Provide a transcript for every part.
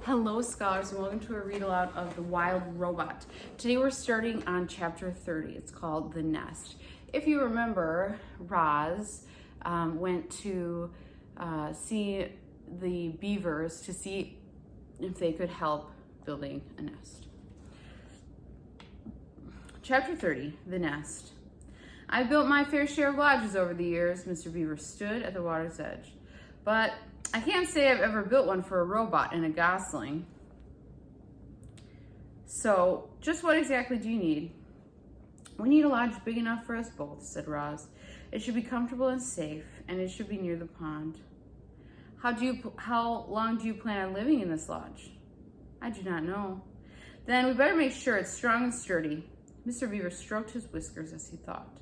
Hello, scholars, and welcome to a read aloud of The Wild Robot. Today we're starting on chapter 30. It's called The Nest. If you remember, Roz went to see the beavers to see if they could help building a nest. Chapter 30, The Nest. I've built my fair share of lodges over the years. Mr. Beaver stood at the water's edge. But I can't say I've ever built one for a robot and a gosling. So, just what exactly do you need? We need a lodge big enough for us both, said Roz. It should be comfortable and safe, and it should be near the pond. How long do you plan on living in this lodge? I do not know. Then we better make sure it's strong and sturdy. Mr. Beaver stroked his whiskers as he thought.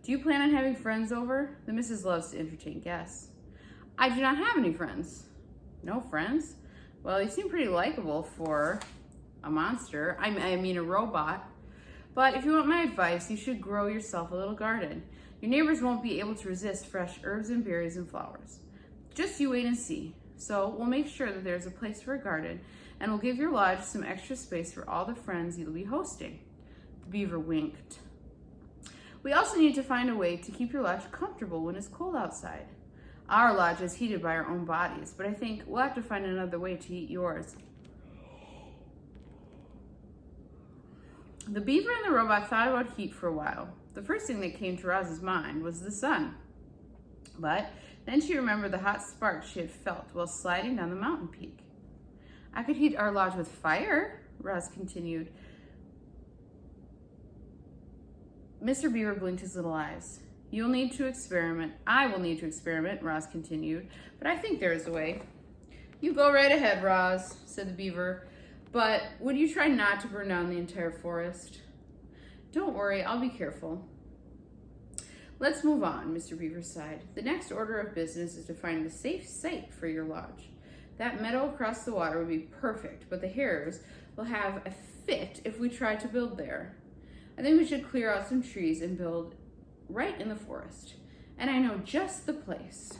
Do you plan on having friends over? The missus loves to entertain guests. I do not have any friends. No friends? Well, you seem pretty likable for a monster. I mean a robot. But if you want my advice, you should grow yourself a little garden. Your neighbors won't be able to resist fresh herbs and berries and flowers. Just you wait and see. So we'll make sure that there's a place for a garden, and we'll give your lodge some extra space for all the friends you'll be hosting. The beaver winked. We also need to find a way to keep your lodge comfortable when it's cold outside. Our lodge is heated by our own bodies, but I think we'll have to find another way to heat yours. The beaver and the robot thought about heat for a while. The first thing that came to Roz's mind was the sun. But then she remembered the hot sparks she had felt while sliding down the mountain peak. I could heat our lodge with fire, Roz continued. Mr. Beaver blinked his little eyes. You'll need to experiment. I will need to experiment, Roz continued, but I think there is a way. You go right ahead, Roz, said the beaver, but would you try not to burn down the entire forest? Don't worry, I'll be careful. Let's move on, Mr. Beaver sighed. The next order of business is to find a safe site for your lodge. That meadow across the water would be perfect, but the hares will have a fit if we try to build there. I think we should clear out some trees and build right in the forest, and I know just the place.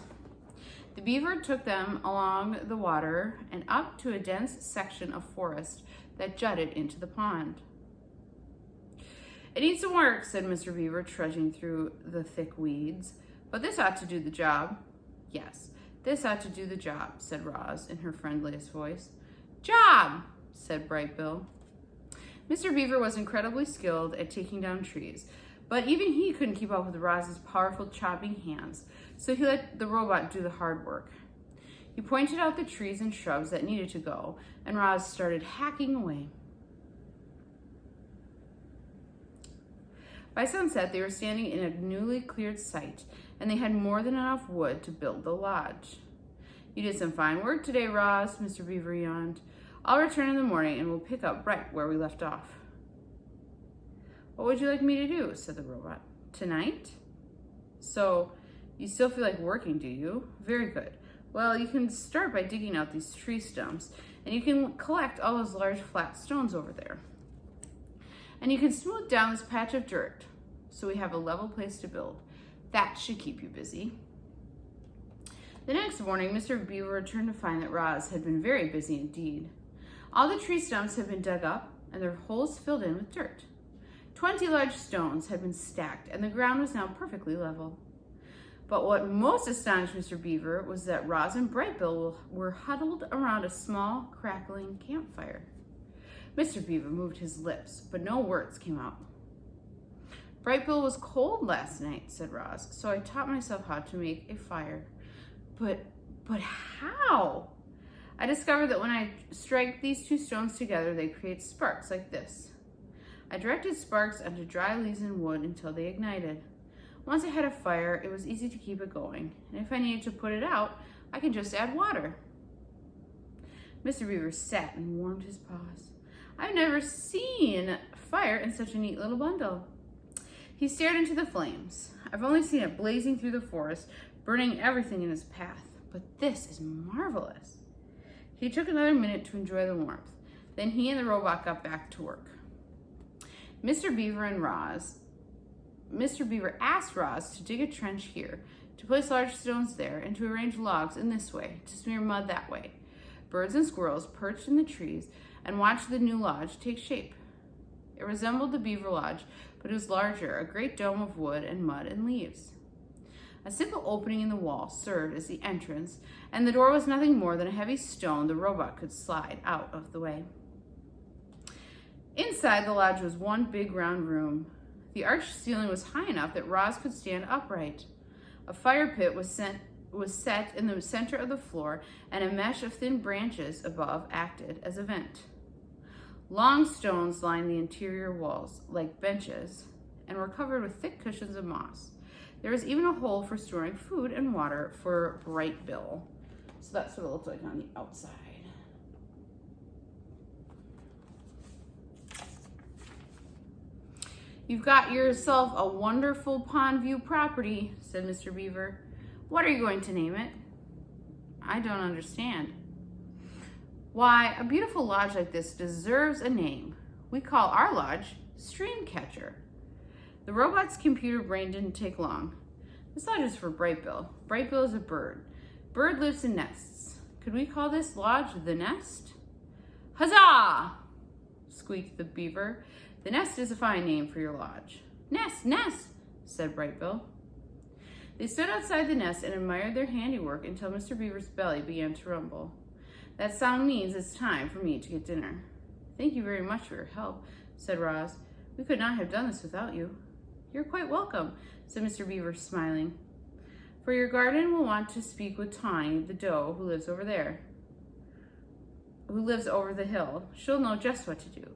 The beaver took them along the water and up to a dense section of forest that jutted into the pond. It needs some work, said Mr. Beaver, trudging through the thick weeds, but this ought to do the job. Yes, this ought to do the job, said Roz in her friendliest voice. Job, said Bright Bill. Mr. Beaver was incredibly skilled at taking down trees, but even he couldn't keep up with Roz's powerful chopping hands, so he let the robot do the hard work. He pointed out the trees and shrubs that needed to go, and Roz started hacking away. By sunset, they were standing in a newly cleared site, and they had more than enough wood to build the lodge. You did some fine work today, Roz, Mr. Beaver yawned. I'll return in the morning, and we'll pick up right where we left off. What would you like me to do? Said the robot. Tonight? So, you still feel like working, do you? Very good. Well, you can start by digging out these tree stumps, and you can collect all those large flat stones over there. And you can smooth down this patch of dirt, so we have a level place to build. That should keep you busy. The next morning, Mr. Beaver returned to find that Roz had been very busy indeed. All the tree stumps had been dug up, and their holes filled in with dirt. 20 large stones had been stacked, and the ground was now perfectly level. But what most astonished Mr. Beaver was that Roz and Bright Bill were huddled around a small, crackling campfire. Mr. Beaver moved his lips, but no words came out. Bright Bill was cold last night, said Roz, so I taught myself how to make a fire. But how? I discovered that when I strike these two stones together, they create sparks like this. I directed sparks onto dry leaves and wood until they ignited. Once I had a fire, it was easy to keep it going, and if I needed to put it out, I could just add water. Mr. Beaver sat and warmed his paws. I've never seen fire in such a neat little bundle. He stared into the flames. I've only seen it blazing through the forest, burning everything in its path, but this is marvelous. He took another minute to enjoy the warmth. Then he and the robot got back to work. Mr. Beaver asked Roz to dig a trench here, to place large stones there, and to arrange logs in this way, to smear mud that way. Birds and squirrels perched in the trees and watched the new lodge take shape. It resembled the beaver lodge, but it was larger, a great dome of wood and mud and leaves. A simple opening in the wall served as the entrance, and the door was nothing more than a heavy stone the robot could slide out of the way. Inside the lodge was one big round room. The arched ceiling was high enough that Roz could stand upright. A fire pit was set in the center of the floor, and a mesh of thin branches above acted as a vent. Long stones lined the interior walls like benches and were covered with thick cushions of moss. There was even a hole for storing food and water for Bright Bill. So that's what it looked like on the outside. You've got yourself a wonderful Pondview property, said Mr. Beaver. What are you going to name it? I don't understand. Why, a beautiful lodge like this deserves a name. We call our lodge Streamcatcher. The robot's computer brain didn't take long. This lodge is for Bright Bill. Bright Bill is a bird. Bird lives in nests. Could we call this lodge the Nest? Huzzah! Squeaked the beaver. The Nest is a fine name for your lodge. Nest, nest, said Bright Bill. They stood outside the nest and admired their handiwork until Mr. Beaver's belly began to rumble. That sound means it's time for me to get dinner. Thank you very much for your help, said Roz. We could not have done this without you. You're quite welcome, said Mr. Beaver, smiling. For your garden will want to speak with Tawny, the doe, who lives over the hill. She'll know just what to do.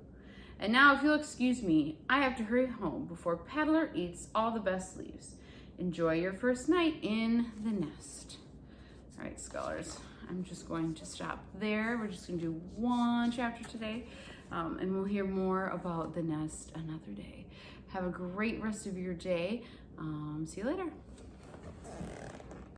And now, if you'll excuse me, I have to hurry home before Paddler eats all the best leaves. Enjoy your first night in the nest. All right, scholars, I'm just going to stop there. We're just going to do one chapter today, and we'll hear more about the nest another day. Have a great rest of your day. See you later.